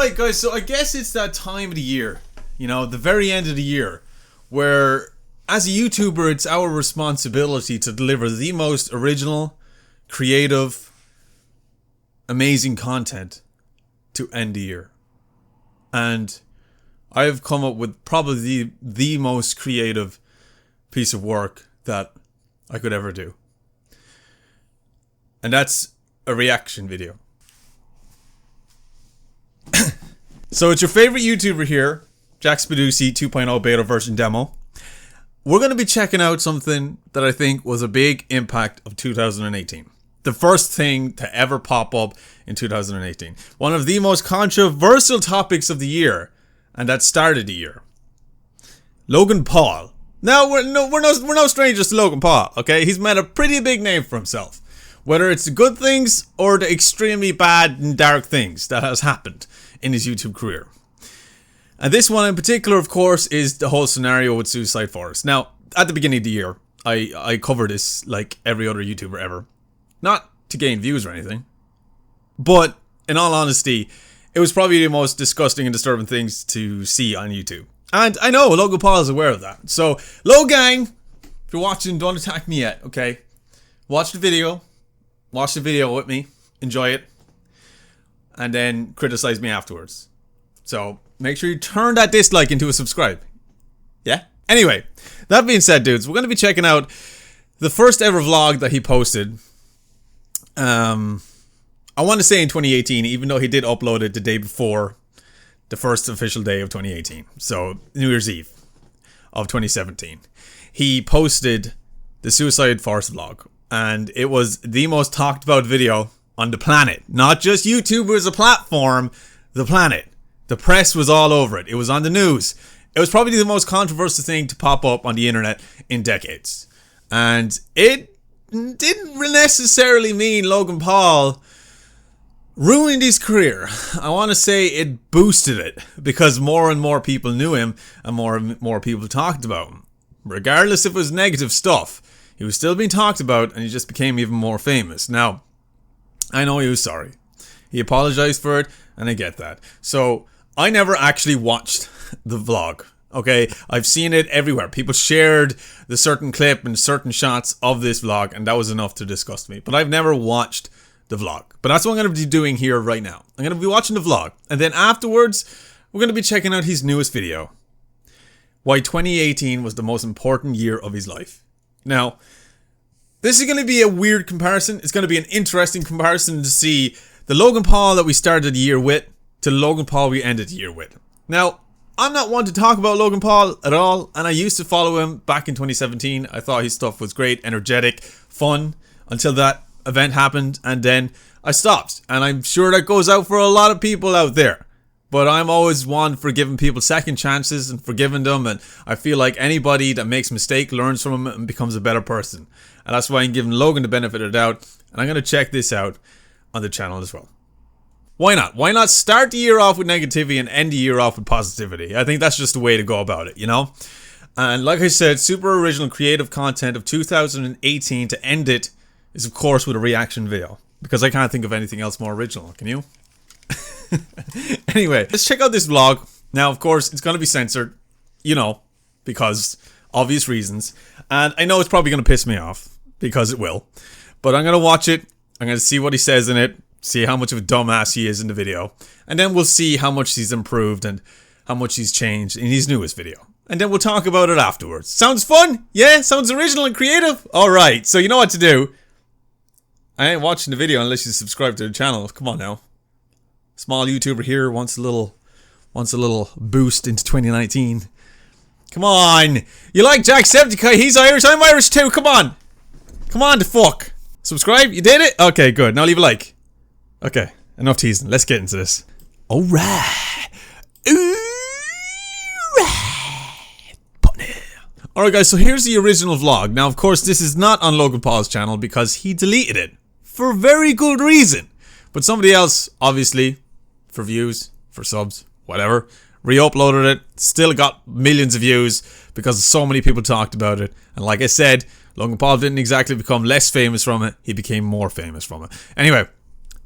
Alright guys, so I guess it's that time of the year, you know, the very end of the year, where as a YouTuber it's our responsibility to deliver the most original, creative, amazing content to end the year. And I've come up with probably the most creative piece of work that I could ever do. And that's a reaction video. So it's your favorite YouTuber here, Jack Spaducci 2.0 beta version demo. We're going to be checking out something that I think was a big impact of 2018. The first thing to ever pop up in 2018. One of the most controversial topics of the year, and that started the year. Logan Paul. Now we're no strangers to Logan Paul, okay? He's made a pretty big name for himself. Whether it's the good things or the extremely bad and dark things that has happened in his YouTube career. And this one in particular, of course, is the whole scenario with Suicide Forest. Now, at the beginning of the year, I covered this like every other YouTuber ever. Not to gain views or anything. But, in all honesty, it was probably the most disgusting and disturbing things to see on YouTube. And I know Logan Paul is aware of that. So, Logang, if you're watching, don't attack me yet, okay? Watch the video. Watch the video with me. Enjoy it. And then criticize me afterwards. So, make sure you turn that dislike into a subscribe. Yeah? Anyway, that being said, dudes, we're going to be checking out the first ever vlog that he posted. I want to say in 2018, even though he did upload it the day before the first official day of 2018. So, New Year's Eve of 2017. He posted the Suicide Forest vlog. And it was the most talked about video on the planet. Not just YouTube as a platform, the planet. The press was all over it. It was on the news. It was probably the most controversial thing to pop up on the internet in decades. And it didn't necessarily mean Logan Paul ruined his career. I want to say it boosted it because more and more people knew him and more and more people talked about him. Regardless if it was negative stuff, he was still being talked about and he just became even more famous. Now, I know he was sorry. He apologized for it and I get that. So, I never actually watched the vlog. Okay, I've seen it everywhere. People shared the certain clip and certain shots of this vlog and that was enough to disgust me. But I've never watched the vlog. But that's what I'm going to be doing here right now. I'm going to be watching the vlog. And then afterwards, we're going to be checking out his newest video. Why 2018 was the most important year of his life. Now, this is going to be a weird comparison. It's going to be an interesting comparison to see the Logan Paul that we started the year with to the Logan Paul we ended the year with. Now, I'm not one to talk about Logan Paul at all, and I used to follow him back in 2017. I thought his stuff was great, energetic, fun, until that event happened, and then I stopped. And I'm sure that goes out for a lot of people out there. But I'm always one for giving people second chances and forgiving them. And I feel like anybody that makes a mistake learns from them and becomes a better person. And that's why I'm giving Logan the benefit of the doubt. And I'm going to check this out on the channel as well. Why not? Why not start the year off with negativity and end the year off with positivity? I think that's just the way to go about it, you know? And like I said, super original creative content of 2018 to end it is of course with a reaction video. Because I can't think of anything else more original, can you? Anyway, let's check out this vlog. Now, of course, it's going to be censored, you know, because obvious reasons. And I know it's probably going to piss me off, because it will. But I'm going to watch it. I'm going to see what he says in it, see how much of a dumbass he is in the video. And then we'll see how much he's improved and how much he's changed in his newest video. And then we'll talk about it afterwards. Sounds fun? Yeah? Sounds original and creative? Alright, so you know what to do. I ain't watching the video unless you subscribe to the channel. Come on now. Small YouTuber here wants a little boost into 2019. Come on. You like Jacksepticeye? He's Irish. I'm Irish too. Come on. Come on the fuck. Subscribe? You did it? Okay, good. Now leave a like. Okay, enough teasing. Let's get into this. Alright. Alright guys, so here's the original vlog. Now of course this is not on Logan Paul's channel because he deleted it. For very good reason. But somebody else, obviously, for views, for subs, whatever, re-uploaded it, still got millions of views because so many people talked about it. And like I said, Logan Paul didn't exactly become less famous from it, he became more famous from it. Anyway,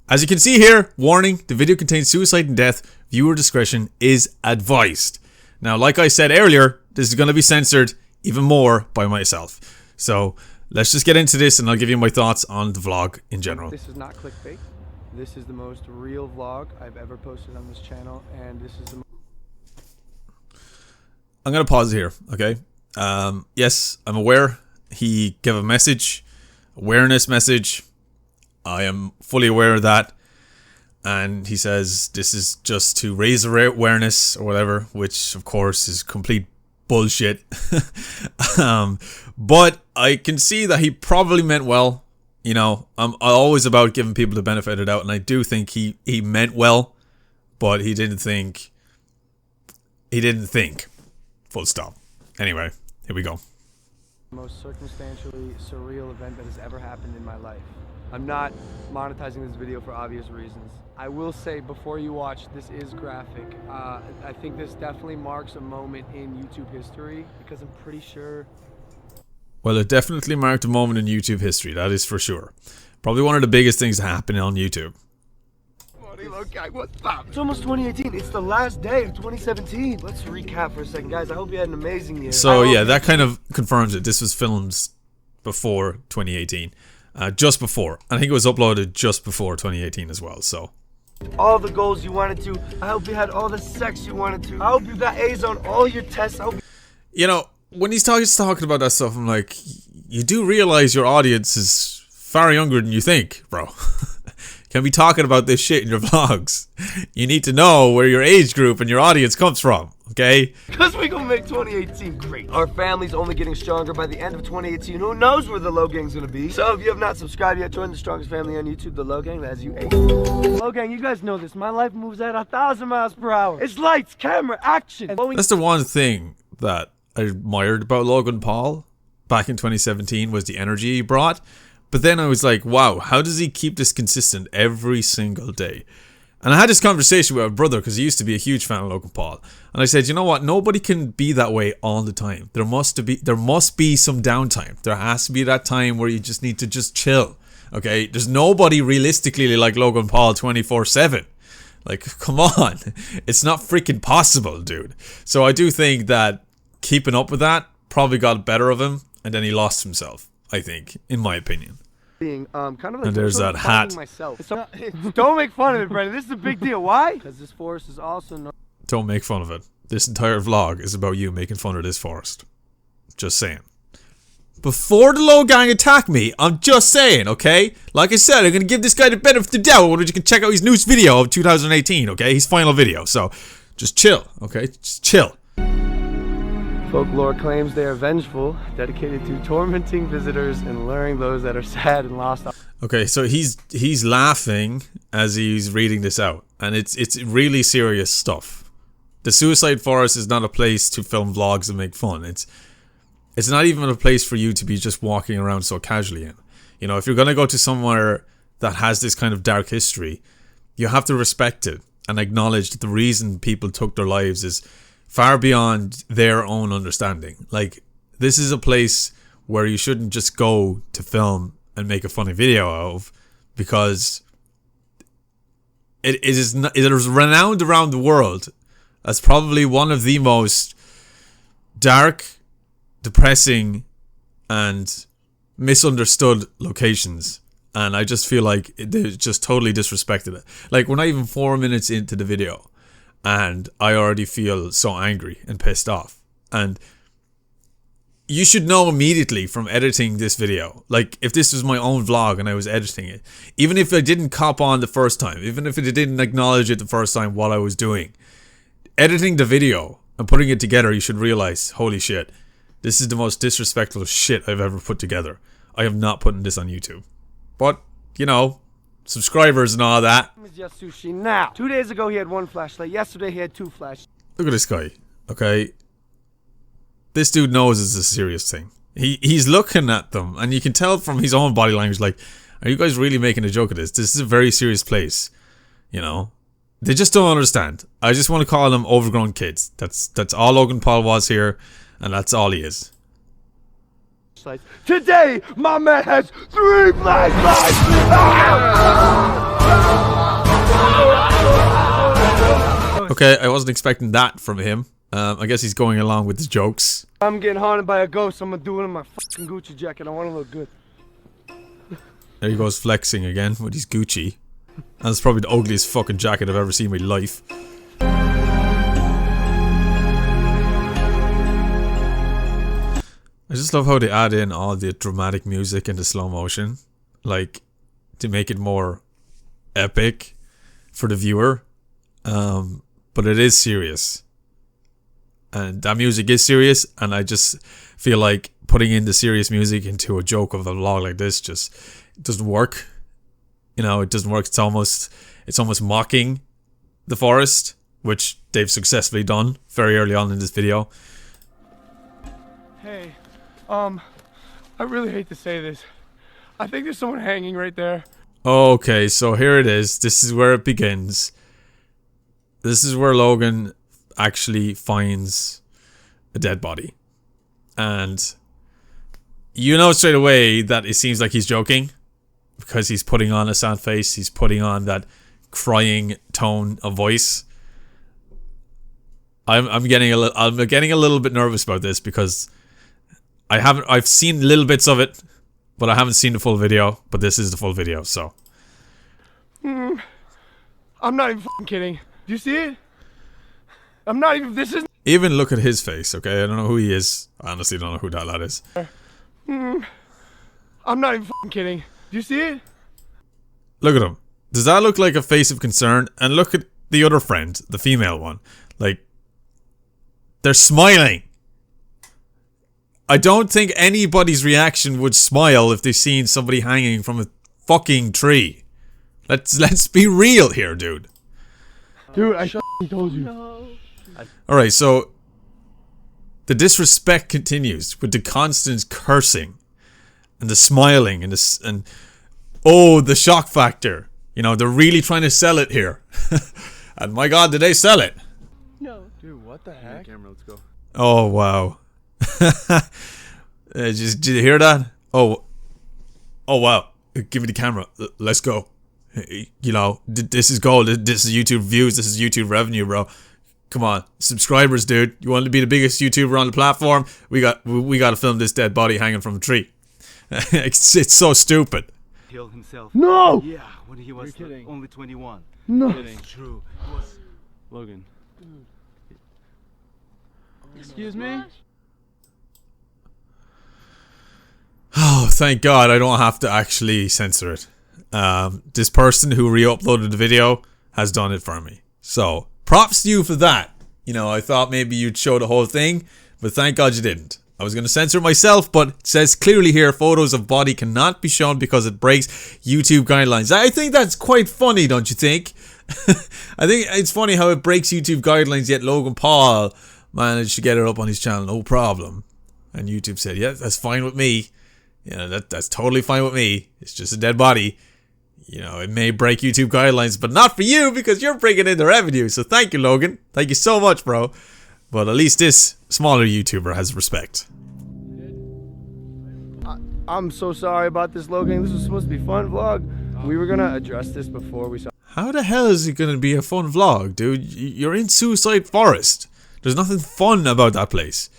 as you can see here, warning, the video contains suicide and death, Viewer discretion is advised. Now, like I said earlier, this is going to be censored even more by myself. So let's just get into this and I'll give you my thoughts on the vlog in general. This is not clickbait. This is the most real vlog I've ever posted on this channel, and this is the I'm going to pause here, okay? Yes, I'm aware he gave a message, awareness message. I am fully aware of that. And he says this is just to raise awareness or whatever, which of course is complete bullshit. But I can see that he probably meant well. You know, I'm always about giving people the benefit of the doubt, and I do think he meant well, but he didn't think. Full stop. Anyway, here we go. most circumstantially surreal event that has ever happened in my life. I'm not monetizing this video for obvious reasons. I will say before you watch, this is graphic. I think this definitely marks a moment in YouTube history because I'm pretty sure... Well, it definitely marked a moment in YouTube history, that is for sure. Probably one of the biggest things to happen on YouTube. Okay, what's up? It's almost 2018. It's the last day of 2017. Let's recap for a second, guys. I hope you had an amazing year. So yeah, that kind of confirms it. This was filmed before 2018. Just before. I think it was uploaded just before 2018 as well, so. All the goals you wanted to. I hope you had all the sex you wanted to. I hope you got A's on all your tests. You know, when he's talking about that stuff, I'm like, you do realize your audience is far younger than you think, bro. Can't be talking about this shit in your vlogs. You need to know where your age group and your audience comes from, okay? Because we gonna make 2018 great. Our family's only getting stronger by the end of 2018. Who knows where the Logan's gonna be? So if you have not subscribed yet, join the strongest family on YouTube, the Logan, as you ate. Logan, you guys know this. My life moves at 1,000 miles per hour. It's lights, camera, action. That's the one thing that I admired about Logan Paul back in 2017 was the energy he brought. But then I was like, wow, how does he keep this consistent every single day? And I had this conversation with my brother because he used to be a huge fan of Logan Paul. And I said, you know what? Nobody can be that way all the time. There must be some downtime. There has to be that time where you just need to just chill. Okay? There's nobody realistically like Logan Paul 24/7. Like, come on. It's not freaking possible, dude. So I do think that keeping up with that probably got better of him. And then he lost himself, I think, in my opinion. Kind of like, and there's that hat. Don't make fun of it, Brendan. This is a big deal. Why? Because this forest is also Don't make fun of it. This entire vlog is about you making fun of this forest. Just saying. Before the Low Gang attack me, I'm just saying, okay? Like I said, I'm going to give this guy the benefit of the doubt when you can check out his newest video of 2018, okay? His final video. So, just chill, okay? Just chill. Folklore claims they are vengeful, dedicated to tormenting visitors and luring those that are sad and lost. Okay, so he's laughing as he's reading this out, and it's really serious stuff. The Suicide Forest is not a place to film vlogs and make fun. It's not even a place for you to be just walking around so casually in. You know, if you're gonna go to somewhere that has this kind of dark history, you have to respect it and acknowledge that the reason people took their lives is far beyond their own understanding. Like, this is a place where you shouldn't just go to film and make a funny video of, because it is renowned around the world as probably one of the most dark, depressing, and misunderstood locations. And I just feel like they just totally disrespected it. Like, we're not even 4 minutes into the video, and I already feel so angry and pissed off. And you should know immediately from editing this video. Like, if this was my own vlog and I was editing it, even if I didn't cop on the first time, even if I didn't acknowledge it the first time what I was doing, editing the video and putting it together, you should realize, holy shit, this is the most disrespectful shit I've ever put together. I am not putting this on YouTube. But, you know, subscribers and all that. Just sushi now. 2 days ago he had 1 flashlight. Yesterday he had 2 flashlights. Look at this guy. Okay, this dude knows it's a serious thing. He's looking at them, and you can tell from his own body language, like, are you guys really making a joke of this? This is a very serious place. You know, they just don't understand. I just want to call them overgrown kids. That's all Logan Paul was here, and that's all he is. Today, my man has 3 flashlights. Okay, I wasn't expecting that from him. I guess he's going along with his jokes. I'm getting haunted by a ghost. I'm gonna do it in my fucking Gucci jacket. I want to look good. There he goes flexing again with his Gucci. And it's probably the ugliest fucking jacket I've ever seen in my life. I just love how they add in all the dramatic music into slow motion. Like, to make it more epic for the viewer. But it is serious. And that music is serious, and I just feel like putting in the serious music into a joke of a vlog like this just doesn't work. You know, it doesn't work. It's almost mocking the forest, which they've successfully done very early on in this video. Hey, I really hate to say this. I think there's someone hanging right there. Okay, so here it is. This is where it begins. This is where Logan actually finds a dead body. And you know straight away that it seems like he's joking, because he's putting on a sad face, he's putting on that crying tone of voice. I'm getting a little bit nervous about this, because I've seen little bits of it, but I haven't seen the full video, but this is the full video, so. I'm not even fucking kidding. Do you see it? I'm not even, this is... Even look at his face, okay? I don't know who he is. I honestly don't know who that lad is. I'm not even fucking kidding. Do you see it? Look at him. Does that look like a face of concern? And look at the other friend, the female one. Like, they're smiling. I don't think anybody's reaction would smile if they've seen somebody hanging from a fucking tree. Let's be real here, dude. Dude, I told you. No. Alright, so the disrespect continues with the constant cursing and the smiling and the shock factor. You know, they're really trying to sell it here. And my god, did they sell it? No. Dude, what the heck? Camera, let's go. Oh, wow. Did you hear that? Oh wow. Give me the camera. Let's go. You know, this is gold. This is YouTube views. This is YouTube revenue, bro. Come on, subscribers, dude. You want to be the biggest YouTuber on the platform? We got to film this dead body hanging from a tree. It's so stupid. Killed himself. No. Yeah, when he was only 21. No. Kidding. True. Logan. Excuse me? Oh, thank God I don't have to actually censor it. This person who re-uploaded the video has done it for me. So, props to you for that. You know, I thought maybe you'd show the whole thing, but thank God you didn't. I was going to censor it myself, but it says clearly here, photos of body cannot be shown because it breaks YouTube guidelines. I think that's quite funny, don't you think? I think it's funny how it breaks YouTube guidelines, yet Logan Paul managed to get it up on his channel, no problem. And YouTube said, yeah, that's fine with me. You know, that's totally fine with me. It's just a dead body. You know, it may break YouTube guidelines, but not for you, because you're bringing in the revenue. So thank you, Logan. Thank you so much, bro. But at least this smaller YouTuber has respect. I'm so sorry about this, Logan. This was supposed to be a fun vlog. We were gonna address this before we saw. How the hell is it gonna be a fun vlog, dude? You're in Suicide Forest. There's nothing fun about that place.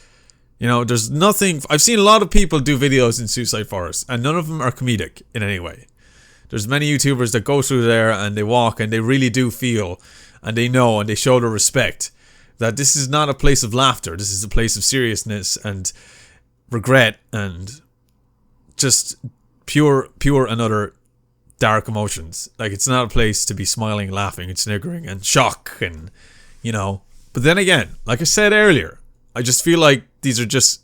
You know, there's nothing... I've seen a lot of people do videos in Suicide Forest, and none of them are comedic in any way. There's many YouTubers that go through there and they walk and they really do feel, and they know and they show the respect that this is not a place of laughter. This is a place of seriousness and regret and just pure and utter dark emotions. Like, it's not a place to be smiling, laughing and sniggering and shock and, you know. But then again, like I said earlier, I just feel like these are just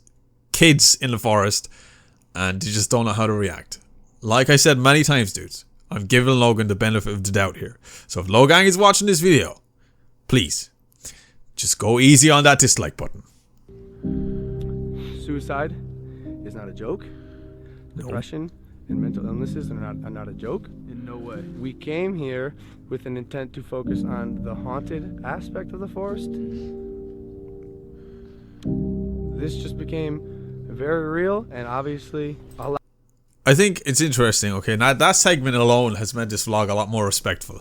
kids in the forest and they just don't know how to react. Like I said many times, dudes, I'm giving Logan the benefit of the doubt here. So if Logan is watching this video, please, just go easy on that dislike button. Suicide is not a joke. No. Depression and mental illnesses are not a joke. In no way. We came here with an intent to focus on the haunted aspect of the forest. This just became very real and obviously a lot. I think it's interesting, okay, now that segment alone has made this vlog a lot more respectful.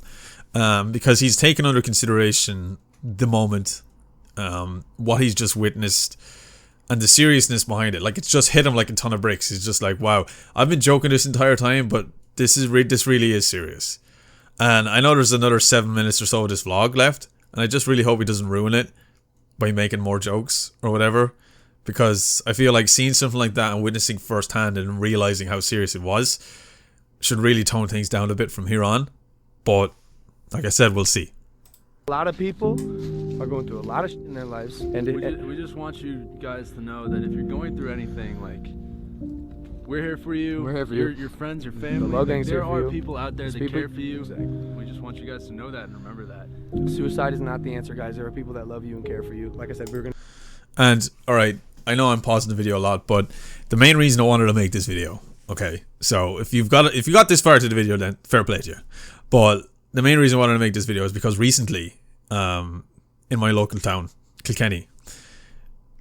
Because he's taken under consideration the moment, what he's just witnessed, and the seriousness behind it. Like, it's just hit him like a ton of bricks. He's just like, wow, I've been joking this entire time, but this really is serious. And I know there's another 7 minutes or so of this vlog left, and I just really hope he doesn't ruin it by making more jokes or whatever, because I feel like seeing something like that and witnessing firsthand and realizing how serious it was should really tone things down a bit from here on. But like I said, we'll see. A lot of people are going through a lot of shit in their lives, and we just want you guys to know that if you're going through anything, like, we're here for you. We're here for you. Your friends, your family. The Logan's there here for are you. people out there There's that people- care for you. Exactly. We just want you guys to know that and remember that. Suicide is not the answer, guys. There are people that love you and care for you. Like I said, we're gonna. And alright, I know I'm pausing the video a lot, but the main reason I wanted to make this video, okay, so if you got this far to the video, then fair play to you. But the main reason I wanted to make this video is because recently, in my local town, Kilkenny,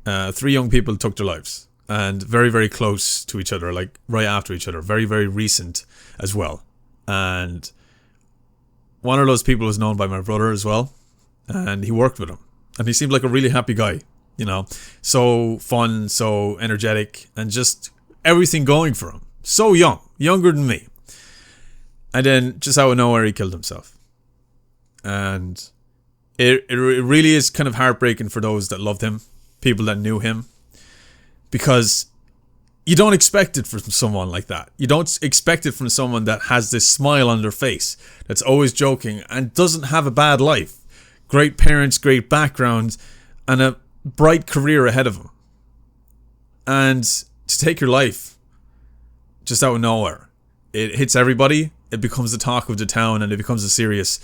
3 young people took their lives, and very, very close to each other, like right after each other, very, very recent as well. And one of those people was known by my brother as well, and he worked with him, and he seemed like a really happy guy, you know, so fun, so energetic, and just everything going for him. So young, younger than me. And then just out of nowhere, he killed himself. And it really is kind of heartbreaking for those that loved him, people that knew him, because you don't expect it from someone like that. You don't expect it from someone that has this smile on their face, that's always joking and doesn't have a bad life. Great parents, great background, and a bright career ahead of him. And to take your life just out of nowhere, it hits everybody. It becomes the talk of the town, and it becomes a serious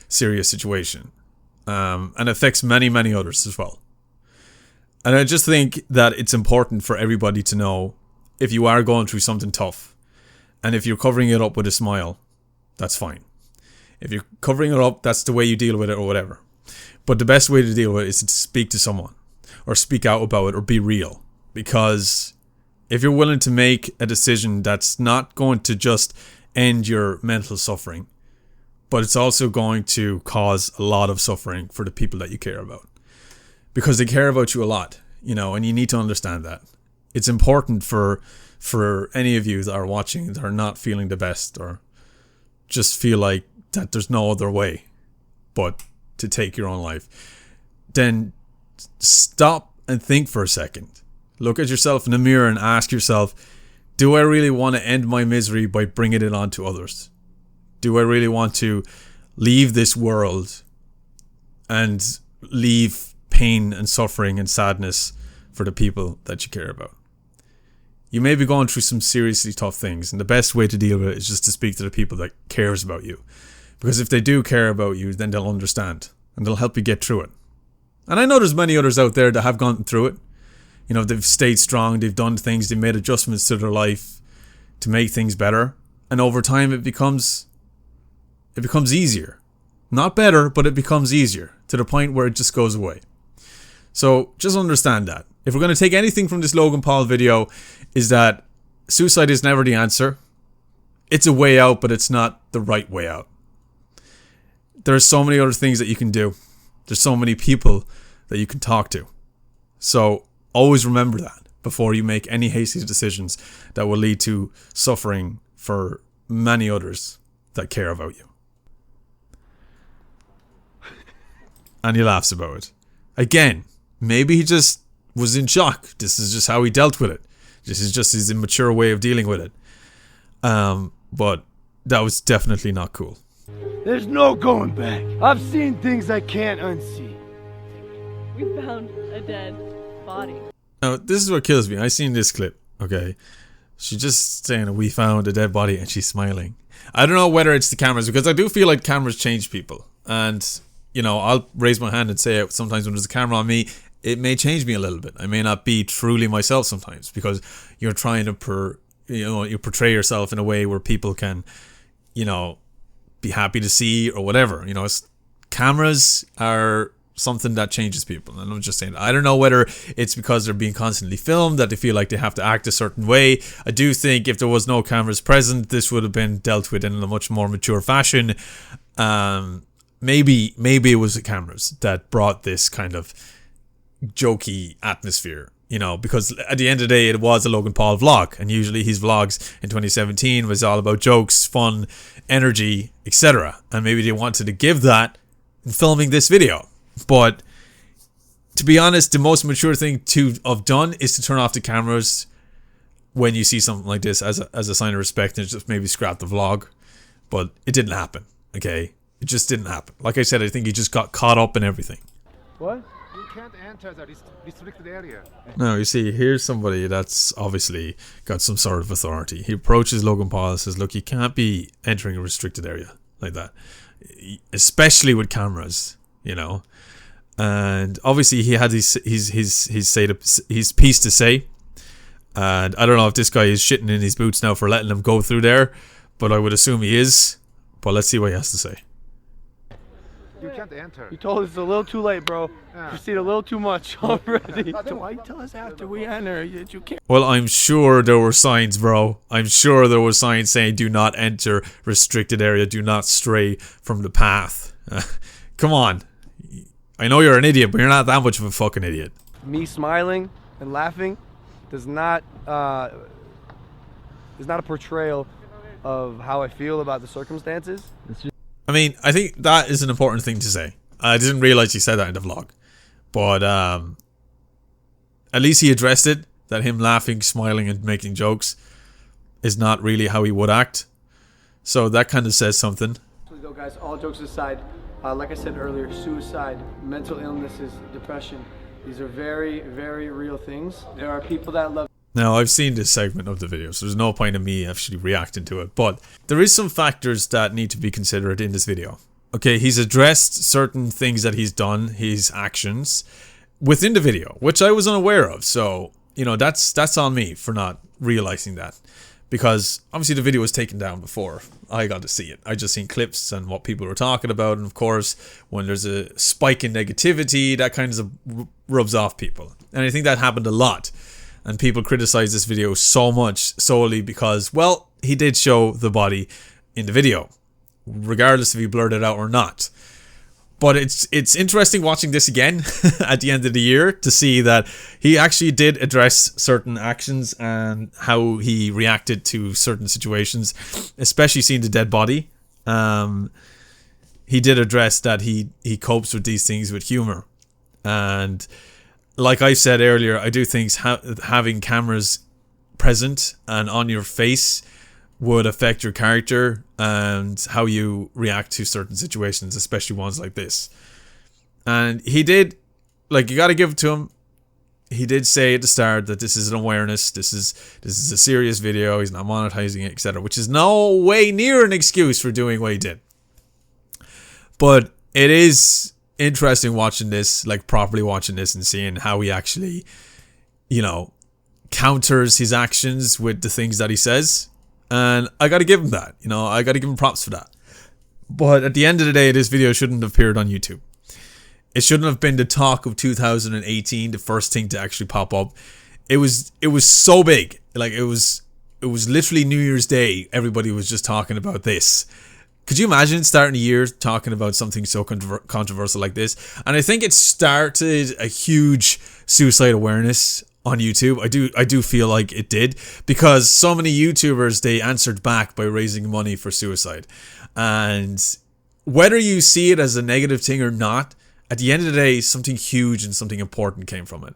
situation. And affects many, many others as well. And I just think that it's important for everybody to know, if you are going through something tough, and if you're covering it up with a smile, that's fine. If you're covering it up, that's the way you deal with it or whatever. But the best way to deal with it is to speak to someone, or speak out about it, or be real. Because if you're willing to make a decision that's not going to just end your mental suffering, but it's also going to cause a lot of suffering for the people that you care about, because they care about you a lot, you know, and you need to understand that. It's important for any of you that are watching that are not feeling the best, or just feel like that there's no other way but to take your own life, then stop and think for a second. Look at yourself in the mirror and ask yourself, do I really want to end my misery by bringing it on to others? Do I really want to leave this world and leave pain and suffering and sadness for the people that you care about? You may be going through some seriously tough things, and the best way to deal with it is just to speak to the people that cares about you. Because if they do care about you, then they'll understand, and they'll help you get through it. And I know there's many others out there that have gone through it. You know, they've stayed strong, they've done things, they've made adjustments to their life to make things better. And over time it becomes easier. Not better, but it becomes easier, to the point where it just goes away. So just understand that. If we're going to take anything from this Logan Paul video, is that suicide is never the answer. It's a way out, but it's not the right way out. There's so many other things that you can do. There's so many people that you can talk to. So always remember that before you make any hasty decisions that will lead to suffering for many others that care about you. And he laughs about it. Again, maybe he just was in shock. This is just how he dealt with it. This is just his immature way of dealing with it. But that was definitely not cool. There's no going back. I've seen things I can't unsee. We found a dead body. Now, this is what kills me. I seen this clip, okay? She's just saying, we found a dead body, and she's smiling. I don't know whether it's the cameras, because I do feel like cameras change people. And, you know, I'll raise my hand and say it sometimes when there's a camera on me, it may change me a little bit. I may not be truly myself sometimes, because you're trying to you portray yourself in a way where people can, you know, be happy to see or whatever. You know, cameras are something that changes people. And I'm just saying, I don't know whether it's because they're being constantly filmed that they feel like they have to act a certain way. I do think if there was no cameras present, this would have been dealt with in a much more mature fashion. maybe it was the cameras that brought this kind of jokey atmosphere, you know, because at the end of the day it was a Logan Paul vlog, and usually his vlogs in 2017 was all about jokes, fun, energy, etc. And maybe they wanted to give that in filming this video. But to be honest, the most mature thing to have done is to turn off the cameras when you see something like this as a sign of respect, and just maybe scrap the vlog. But it didn't happen, okay? It just didn't happen. Like I said, I think he just got caught up in everything. What? You can't enter the restricted area. Now, you see, here's somebody that's obviously got some sort of authority. He approaches Logan Paul and says, look, you can't be entering a restricted area like that, especially with cameras, you know. And obviously he had his piece to say. And I don't know if this guy is shitting in his boots now for letting him go through there, but I would assume he is. But let's see what he has to say. You can't enter. You told us it's a little too late, bro. Yeah. You've seen a little too much already. Why tell us after we enter? You can't. Well, I'm sure there were signs, bro. I'm sure there were signs saying do not enter restricted area, do not stray from the path. Come on. I know you're an idiot, but you're not that much of a fucking idiot. Me smiling and laughing is not a portrayal of how I feel about the circumstances. I mean, I think that is an important thing to say. I didn't realize he said that in the vlog. But at least he addressed it, that him laughing, smiling, and making jokes is not really how he would act. So that kind of says something. Though, guys, all jokes aside, like I said earlier, suicide, mental illnesses, depression, these are very, very real things. There are people that love. Now, I've seen this segment of the video, so there's no point in me actually reacting to it. But there is some factors that need to be considered in this video. Okay, he's addressed certain things that he's done, his actions, within the video, which I was unaware of. So, you know, that's on me for not realizing that. Because obviously the video was taken down before I got to see it. I just seen clips and what people were talking about. And of course, when there's a spike in negativity, that kind of rubs off people. And I think that happened a lot. And people criticize this video so much solely because, well, he did show the body in the video, regardless if he blurred it out or not. But it's interesting watching this again at the end of the year to see that he actually did address certain actions and how he reacted to certain situations, especially seeing the dead body. He did address that he copes with these things with humor. And like I said earlier, I do think having cameras present and on your face would affect your character and how you react to certain situations, especially ones like this. And he did, like, you got to give it to him. He did say at the start that this is an awareness, this is a serious video, he's not monetizing it, etc., which is no way near an excuse for doing what he did. But it is interesting watching this, like properly watching this and seeing how he actually, you know, counters his actions with the things that he says. And I gotta give him that, you know, I gotta give him props for that. But at the end of the day, this video shouldn't have appeared on YouTube. It shouldn't have been the talk of 2018, the first thing to actually pop up. It was so big. Like, it was literally New Year's Day. Everybody was just talking about this. Could you imagine starting a year talking about something so controversial like this? And I think it started a huge suicide awareness on YouTube. I do feel like it did, because so many YouTubers, they answered back by raising money for suicide. And whether you see it as a negative thing or not, at the end of the day, something huge and something important came from it.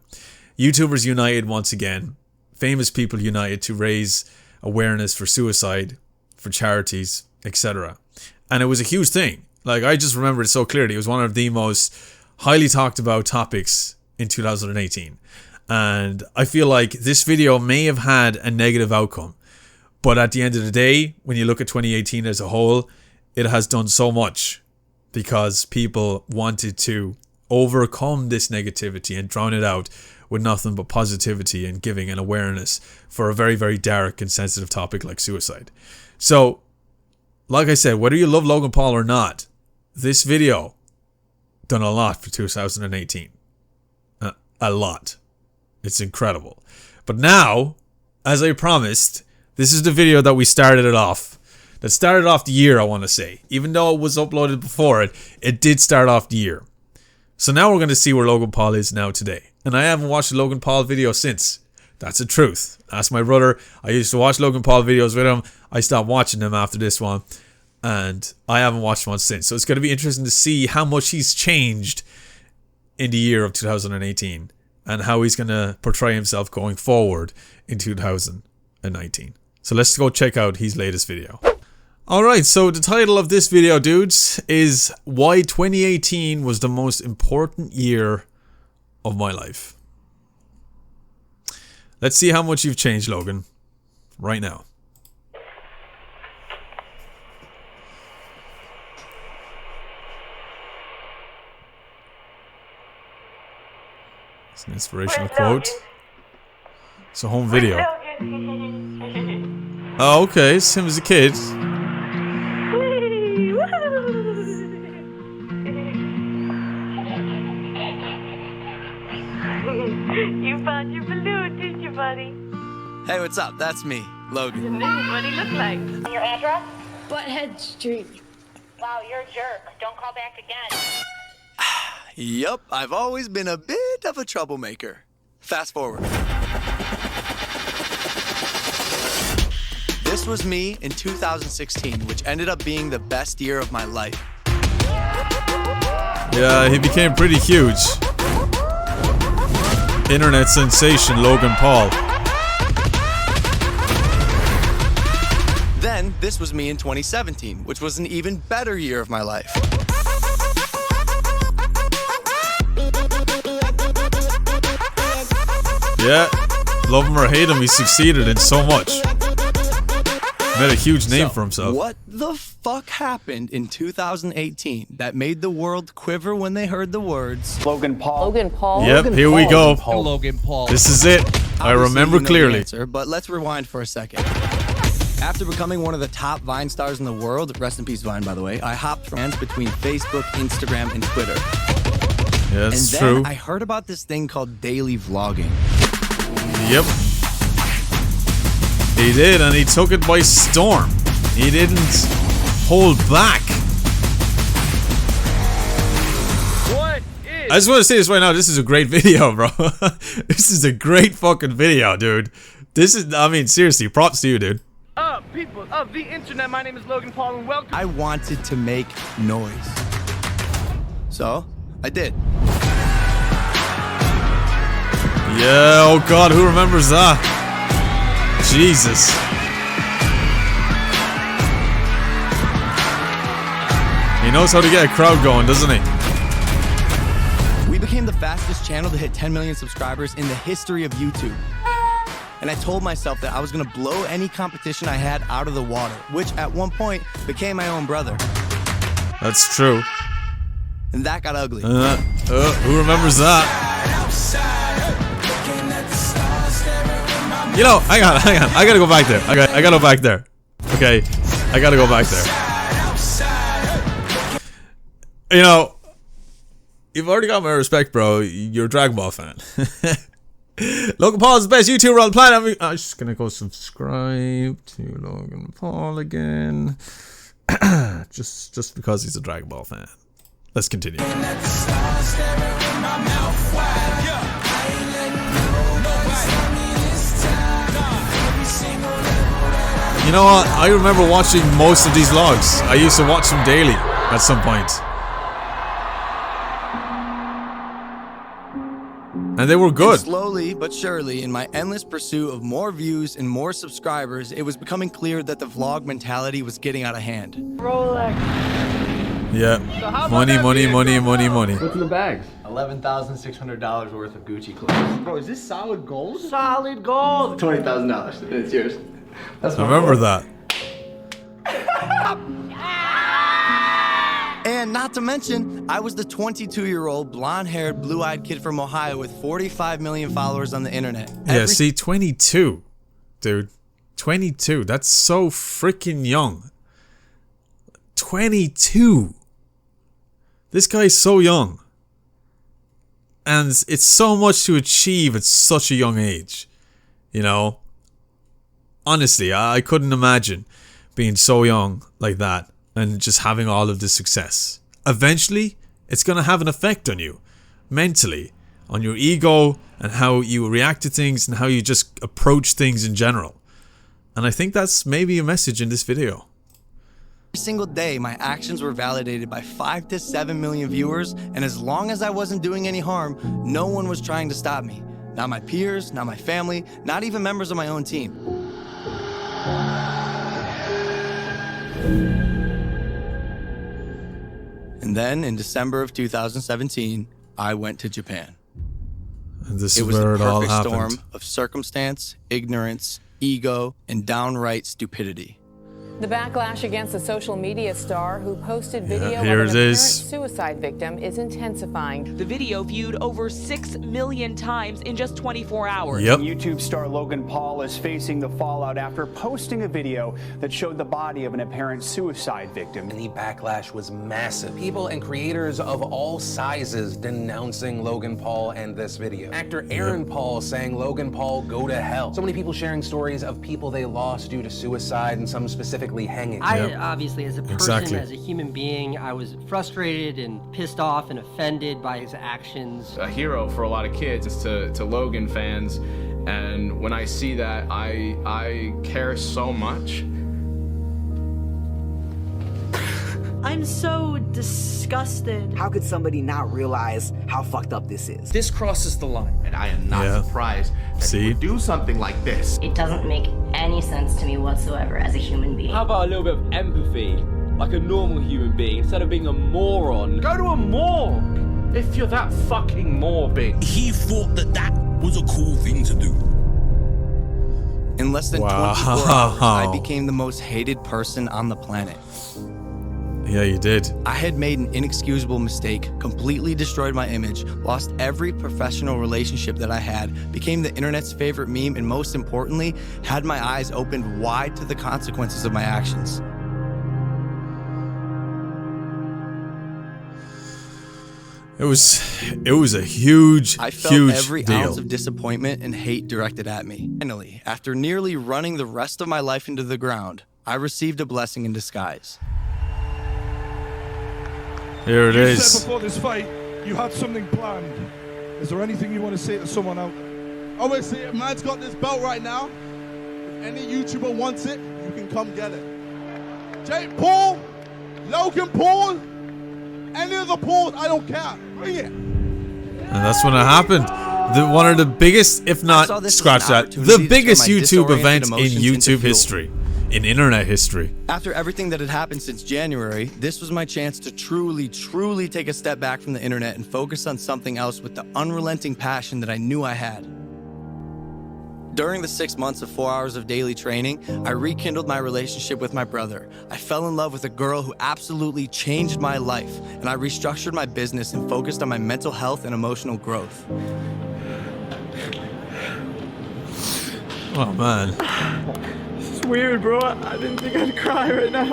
YouTubers united once again. Famous people united to raise awareness for suicide, for charities, etc. And it was a huge thing. Like, I just remember it so clearly. It was one of the most highly talked about topics in 2018. And I feel like this video may have had a negative outcome. But at the end of the day, when you look at 2018 as a whole, it has done so much because people wanted to overcome this negativity and drown it out with nothing but positivity and giving an awareness for a very, very dark and sensitive topic like suicide. So, like I said, whether you love Logan Paul or not, this video done a lot for 2018. A lot. It's incredible. But now, as I promised, this is the video that we started it off. that started off the year, I want to say. Even though it was uploaded before it, it did start off the year. So now we're going to see where Logan Paul is now today. And I haven't watched a Logan Paul video since. That's the truth. Ask my brother. I used to watch Logan Paul videos with him. I stopped watching them after this one. And I haven't watched one since. So it's going to be interesting to see how much he's changed in the year of 2018. And how he's going to portray himself going forward in 2019. So let's go check out his latest video. Alright, so the title of this video, dudes, is Why 2018 Was the Most Important Year of My Life. Let's see how much you've changed, Logan, right now. It's an inspirational quote. It's a home video. Oh, okay, it's him as a kid. You found your balloon, did you, buddy? Hey, what's up? That's me, Logan. This is what he looks like. Your address? Butthead Street. Wow, you're a jerk. Don't call back again. Yup, I've always been a bit of a troublemaker. Fast forward. This was me in 2016, which ended up being the best year of my life. Yeah, he became pretty huge. Internet sensation Logan Paul. Then, this was me in 2017, which was an even better year of my life. Yeah, love him or hate him, he succeeded in so much. Made a huge name for himself. What the fuck happened in 2018 that made the world quiver when they heard the words Logan Paul. Logan Paul. Yep, here we go. Logan Paul. This is it. I Obviously, remember you know the clearly. answer, but let's rewind for a second. After becoming one of the top Vine stars in the world, rest in peace Vine, by the way, I hopped friends between Facebook, Instagram, and Twitter. Yeah, And that's then true. I heard about this thing called daily vlogging. Yep. He did, and he took it by storm. He didn't hold back. What is? I just want to say this right now. This is a great video, bro. This is a great fucking video, dude. This is, I mean, seriously, props to you, dude. People of the internet, my name is Logan Paul and welcome. I wanted to make noise. So, I did. Yeah, oh god, who remembers that? Jesus. He knows how to get a crowd going, doesn't he? We became the fastest channel to hit 10 million subscribers in the history of YouTube. And I told myself that I was gonna blow any competition I had out of the water, which at one point became my own brother. That's true. And that got ugly. Who remembers that? You know, hang on. I gotta go back there. Okay, I gotta go back there. Okay, I gotta go back there. You know, you've already got my respect, bro. You're a Dragon Ball fan. Logan Paul is the best YouTuber on the planet. I'm just gonna go subscribe to Logan Paul again. just because he's a Dragon Ball fan. Let's continue. You know what? I remember watching most of these vlogs. I used to watch them daily at some point. And they were good. And slowly but surely, in my endless pursuit of more views and more subscribers, it was becoming clear that the vlog mentality was getting out of hand. Rolex. Yeah. Money. What's in the bags? $11,600 worth of Gucci clothes. Bro, is this solid gold? Solid gold. $20,000 and it's yours. That's I remember that. And not to mention, I was the 22-year-old, blonde-haired, blue-eyed kid from Ohio with 45 million followers on the internet. Yeah, see, 22. Dude. 22. That's so freaking young. 22. This guy's so young. And it's so much to achieve at such a young age. You know? Honestly, I couldn't imagine. being so young like that and just having all of this success. Eventually, it's going to have an effect on you mentally, on your ego and how you react to things and how you just approach things in general. And I think that's maybe a message in this video. Every single day, my actions were validated by 5 to 7 million viewers, and as long as I wasn't doing any harm, no one was trying to stop me. Not my peers, not my family, not even members of my own team. And then, in December of 2017, I went to Japan. And this It is was where the it all perfect happened. storm of circumstance, ignorance, ego, and downright stupidity. The backlash against the social media star who posted video here of it an apparent is. suicide victim is intensifying. The video viewed over 6 million times in just 24 hours. Yep. YouTube star Logan Paul is facing the fallout after posting a video that showed the body of an apparent suicide victim. And the backlash was massive. People and creators of all sizes denouncing Logan Paul and this video. Actor Aaron Paul saying Logan Paul go to hell. So many people sharing stories of people they lost due to suicide and some specifically hanging. I obviously, as a person, as a human being, I was frustrated and pissed off and offended by his actions. A hero for a lot of kids is to Logan fans, and when I see that, I care so much. I'm so disgusted. How could somebody not realize how fucked up this is? This crosses the line. And I am not surprised that he would do something like this. It doesn't make any sense to me whatsoever as a human being. How about a little bit of empathy, like a normal human being, instead of being a moron? Go to a morgue if you're that fucking morbid. He thought that was a cool thing to do. In less than 24 hours, I became the most hated person on the planet. Yeah, you did. I had made an inexcusable mistake, completely destroyed my image, lost every professional relationship that I had, became the internet's favorite meme, and most importantly, had my eyes opened wide to the consequences of my actions. It was a huge, I felt huge every deal. ounce of disappointment and hate directed at me. Finally, after nearly running the rest of my life into the ground, I received a blessing in disguise. Here it You is. said before this fight, you had something planned. Is there anything you want to say to someone out there? Obviously, if man's got this belt right now, if any YouTuber wants it, you can come get it. Jake Paul, Logan Paul, any of the Pauls, I don't care. Bring it. And that's when it happened. One of the biggest, if not, scratch that, the biggest YouTube event in YouTube history. In internet history. After everything that had happened since January, this was my chance to truly, truly take a step back from the internet and focus on something else with the unrelenting passion that I knew I had. During the 6 months of 4 hours of daily training, I rekindled my relationship with my brother. I fell in love with a girl who absolutely changed my life, and I restructured my business and focused on my mental health and emotional growth. Oh man. It's weird, bro. I didn't think I'd cry right now.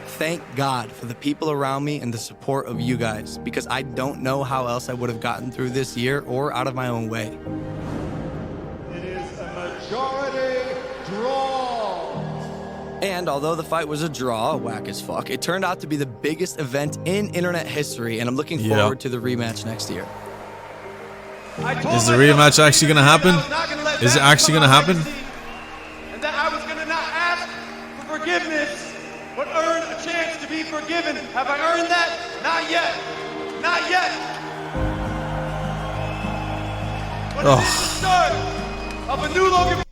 Thank God for the people around me and the support of you guys, because I don't know how else I would have gotten through this year or out of my own way. It is a majority draw. And although the fight was a draw, whack as fuck, it turned out to be the biggest event in internet history, and I'm looking forward to the rematch next year. Is the rematch actually going to happen? Is it actually going to happen? And that I was going to not ask for forgiveness, but earn a chance to be forgiven. Have I earned that? Not yet. Not yet. But it is the start of a new Logan.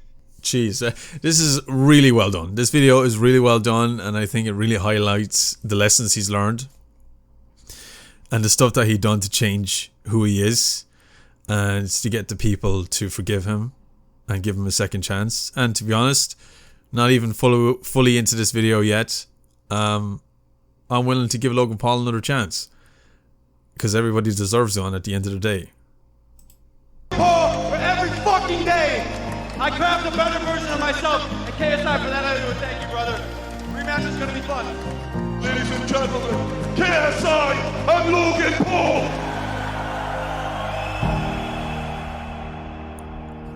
Jeez, this is really well done. This video is really well done, and I think it really highlights the lessons he's learned and the stuff that he done to change who he is, and to get the people to forgive him and give him a second chance. And to be honest, not even fully into this video yet, I'm willing to give Logan Paul another chance, because everybody deserves one at the end of the day. Paul, for every fucking day, I craft a better version of myself. And KSI, for that I do it. Thank you, brother. Rematch is gonna be fun. Ladies and gentlemen, KSI and Logan Paul.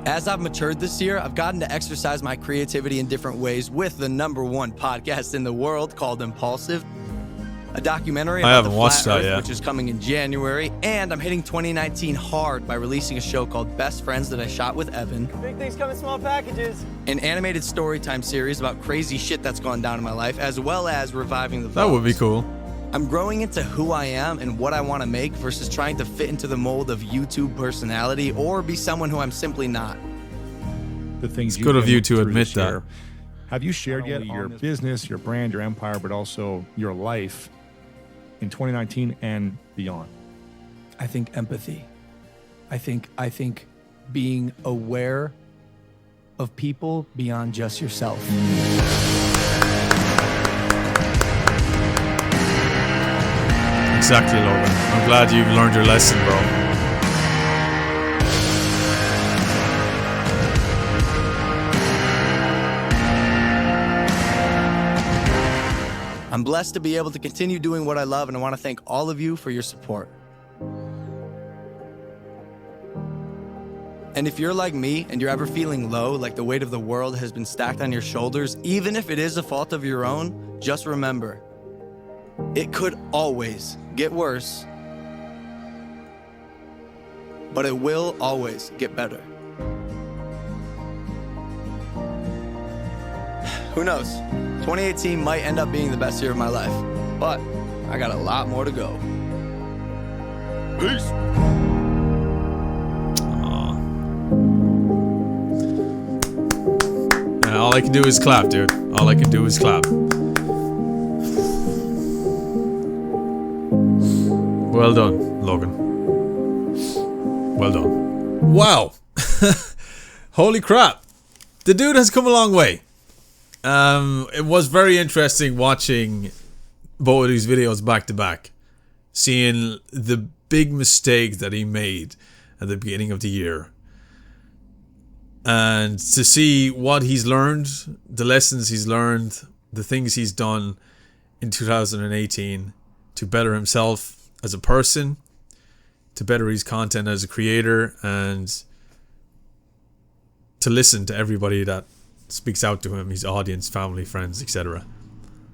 As I've matured this year, I've gotten to exercise my creativity in different ways with the #1 podcast in the world called Impulsive, a documentary about the Flat Earth, which is coming in January, and I'm hitting 2019 hard by releasing a show called Best Friends that I shot with Evan. Big things come in small packages. An animated storytime series about crazy shit that's gone down in my life, as well as reviving the vlogs. That would be cool. I'm growing into who I am and what I want to make versus trying to fit into the mold of YouTube personality or be someone who I'm simply not. The things it's good of you to admit that. Year. Have you shared yet your business, your brand, your empire, but also your life in 2019 and beyond? I think empathy. I think being aware of people beyond just yourself. Exactly, Logan. I'm glad you've learned your lesson, bro. I'm blessed to be able to continue doing what I love, and I want to thank all of you for your support. And if you're like me and you're ever feeling low, like the weight of the world has been stacked on your shoulders, even if it is a fault of your own, just remember, it could always get worse, but it will always get better. Who knows? 2018 might end up being the best year of my life, but I got a lot more to go. Peace. And all I can do is clap, dude. All I can do is clap. Well done, Logan. Well done. Wow. Holy crap. The dude has come a long way. It was very interesting watching both of these videos back to back. Seeing the big mistake that he made at the beginning of the year. And to see what he's learned, the lessons he's learned, the things he's done in 2018 to better himself as a person, to better his content as a creator, and to listen to everybody that speaks out to him, his audience, family, friends, etc.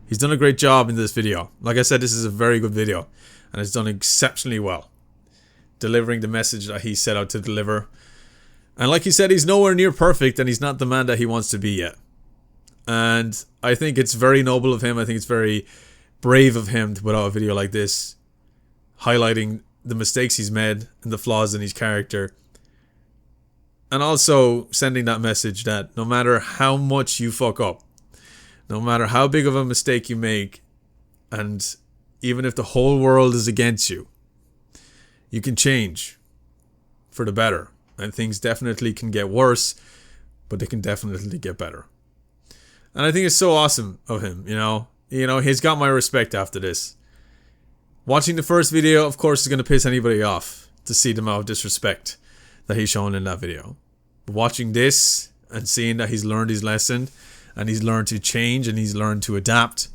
He's done a great job in this video. Like I said, this is a very good video, and it's done exceptionally well, delivering the message that he set out to deliver. And like he said, he's nowhere near perfect, and he's not the man that he wants to be yet. And I think it's very noble of him. I think it's very brave of him to put out a video like this, highlighting the mistakes he's made and the flaws in his character. And also sending that message that no matter how much you fuck up, no matter how big of a mistake you make, and even if the whole world is against you, you can change for the better. And things definitely can get worse, but they can definitely get better. And I think it's so awesome of him, you know, he's got my respect after this. Watching the first video, of course, is going to piss anybody off to see the amount of disrespect that he's shown in that video. But watching this and seeing that he's learned his lesson, and he's learned to change, and he's learned to adapt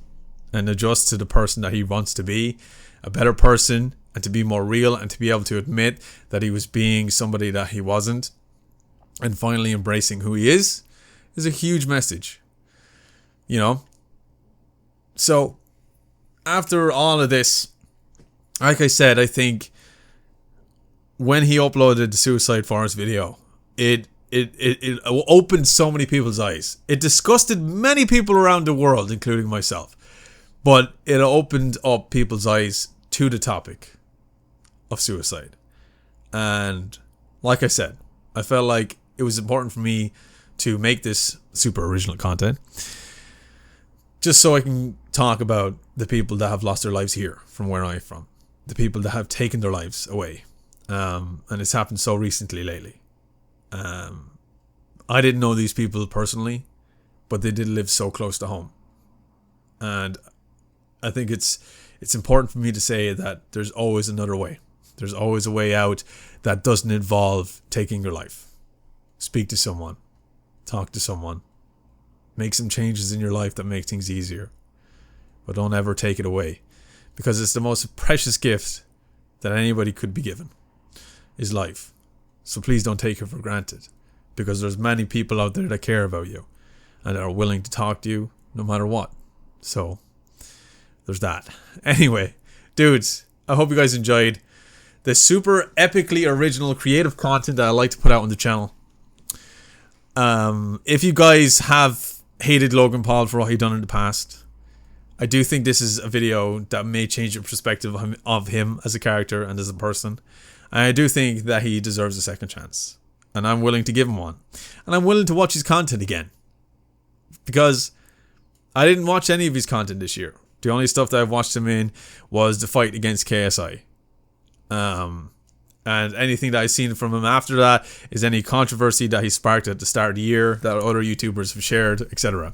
and adjust to the person that he wants to be, a better person, and to be more real, and to be able to admit that he was being somebody that he wasn't, and finally embracing who he is a huge message, you know. So after all of this, like I said, I think when he uploaded the Suicide Forest video, it opened so many people's eyes. It disgusted many people around the world, including myself, but it opened up people's eyes to the topic of suicide. And like I said, I felt like it was important for me to make this super original content, just so I can talk about the people that have lost their lives here from where I'm from, the people that have taken their lives away, and it's happened so recently lately. I didn't know these people personally, but they did live so close to home, and I think it's important for me to say that there's always another way. There's always a way out that doesn't involve taking your life. Speak to someone, talk to someone, make some changes in your life that make things easier, but don't ever take it away, because it's the most precious gift that anybody could be given, is life. So please don't take it for granted, because there's many people out there that care about you and are willing to talk to you no matter what. So there's that. Anyway, dudes, I hope you guys enjoyed the super epically original creative content that I like to put out on the channel. If you guys have hated Logan Paul for what he done in the past, I do think this is a video that may change your perspective of him as a character and as a person. And I do think that he deserves a second chance. And I'm willing to give him one. And I'm willing to watch his content again. Because I didn't watch any of his content this year. The only stuff that I've watched him in was the fight against KSI. And anything that I've seen from him after that is any controversy that he sparked at the start of the year that other YouTubers have shared, etc.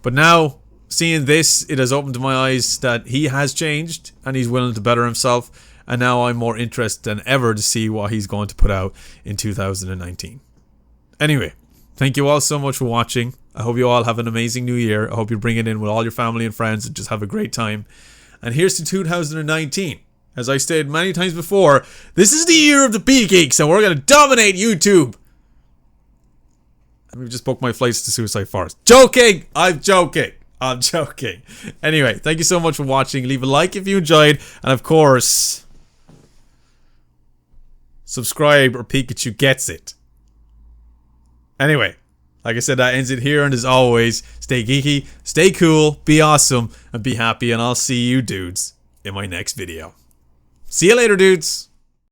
But now, seeing this, it has opened my eyes that he has changed and he's willing to better himself. And now I'm more interested than ever to see what he's going to put out in 2019. Anyway, thank you all so much for watching. I hope you all have an amazing new year. I hope you bring it in with all your family and friends and just have a great time. And here's to 2019. As I stated many times before, this is the year of the P-Geeks and we're going to dominate YouTube. We've just booked my flights to Suicide Forest. Joking! I'm joking. I'm joking. Anyway, thank you so much for watching. Leave a like if you enjoyed. And of course, subscribe or Pikachu gets it. Anyway, like I said, that ends it here. And as always, stay geeky, stay cool, be awesome, and be happy. And I'll see you dudes in my next video. See you later, dudes.